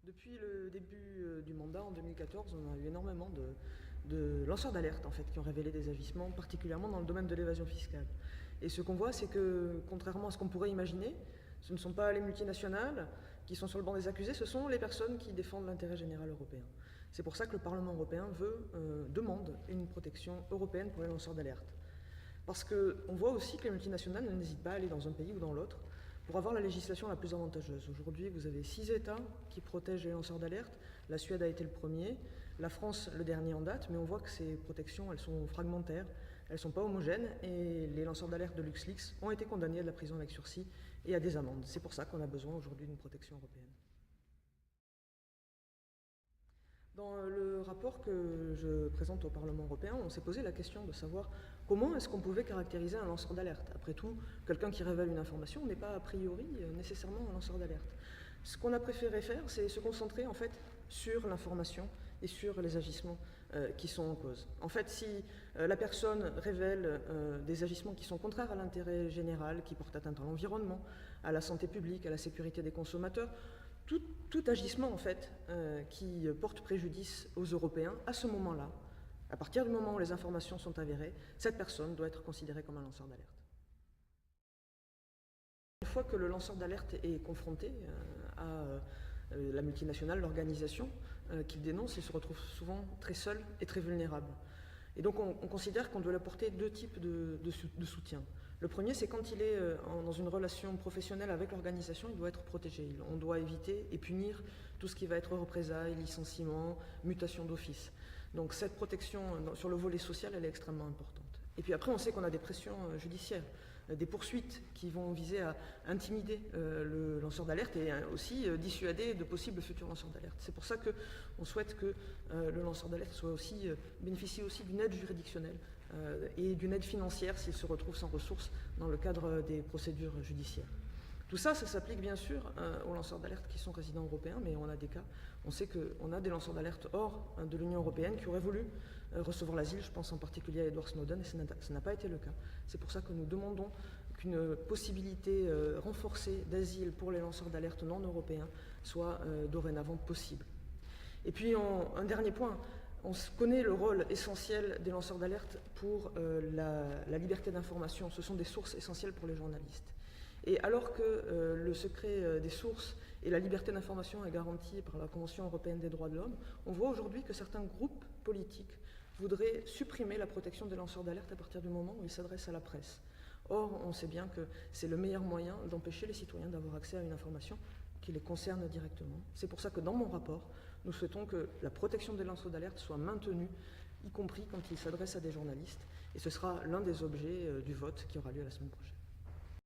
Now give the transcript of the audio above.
Depuis le début du mandat en 2014, on a eu énormément de lanceurs d'alerte en fait, qui ont révélé des agissements, particulièrement dans le domaine de l'évasion fiscale. Et ce qu'on voit, c'est que, contrairement à ce qu'on pourrait imaginer, ce ne sont pas les multinationales qui sont sur le banc des accusés, ce sont les personnes qui défendent l'intérêt général européen. C'est pour ça que le Parlement européen demande une protection européenne pour les lanceurs d'alerte. Parce qu'on voit aussi que les multinationales n'hésitent pas à aller dans un pays ou dans l'autre pour avoir la législation la plus avantageuse. Aujourd'hui, vous avez 6 États qui protègent les lanceurs d'alerte. La Suède a été le premier, la France le dernier en date, mais on voit que ces protections, elles sont fragmentaires, elles ne sont pas homogènes, et les lanceurs d'alerte de LuxLeaks ont été condamnés à de la prison avec sursis et à des amendes. C'est pour ça qu'on a besoin aujourd'hui d'une protection européenne. Dans le rapport que je présente au Parlement européen, on s'est posé la question de savoir comment est-ce qu'on pouvait caractériser un lanceur d'alerte. Après tout, quelqu'un qui révèle une information n'est pas a priori nécessairement un lanceur d'alerte. Ce qu'on a préféré faire, c'est se concentrer en fait sur l'information et sur les agissements qui sont en cause. En fait, si la personne révèle des agissements qui sont contraires à l'intérêt général, qui portent atteinte à l'environnement, à la santé publique, à la sécurité des consommateurs, tout agissement en fait qui porte préjudice aux Européens, à ce moment-là, à partir du moment où les informations sont avérées, cette personne doit être considérée comme un lanceur d'alerte. Une fois que le lanceur d'alerte est confronté à la multinationale, l'organisation qu'il dénonce, il se retrouve souvent très seul et très vulnérable. Et donc on considère qu'on doit lui apporter deux types de soutien. Le premier, c'est quand il est dans une relation professionnelle avec l'organisation, il doit être protégé. On doit éviter et punir tout ce qui va être représailles, licenciement, mutation d'office. Donc cette protection sur le volet social, elle est extrêmement importante. Et puis après, on sait qu'on a des pressions judiciaires, des poursuites qui vont viser à intimider le lanceur d'alerte et aussi dissuader de possibles futurs lanceurs d'alerte. C'est pour ça qu'on souhaite que le lanceur d'alerte bénéficie aussi d'une aide juridictionnelle et d'une aide financière s'il se retrouve sans ressources dans le cadre des procédures judiciaires. Tout ça, ça s'applique bien sûr aux lanceurs d'alerte qui sont résidents européens, mais on a des cas, on sait qu'on a des lanceurs d'alerte hors de l'Union européenne qui auraient voulu recevoir l'asile, je pense en particulier à Edward Snowden, et ça n'a pas été le cas. C'est pour ça que nous demandons qu'une possibilité renforcée d'asile pour les lanceurs d'alerte non européens soit dorénavant possible. Et puis un dernier point, on connaît le rôle essentiel des lanceurs d'alerte pour la liberté d'information, ce sont des sources essentielles pour les journalistes. Et alors que le secret des sources et la liberté d'information est garantie par la Convention européenne des droits de l'homme, on voit aujourd'hui que certains groupes politiques voudraient supprimer la protection des lanceurs d'alerte à partir du moment où ils s'adressent à la presse. Or, on sait bien que c'est le meilleur moyen d'empêcher les citoyens d'avoir accès à une information qui les concerne directement. C'est pour ça que dans mon rapport, nous souhaitons que la protection des lanceurs d'alerte soit maintenue, y compris quand ils s'adressent à des journalistes, et ce sera l'un des objets du vote qui aura lieu la semaine prochaine.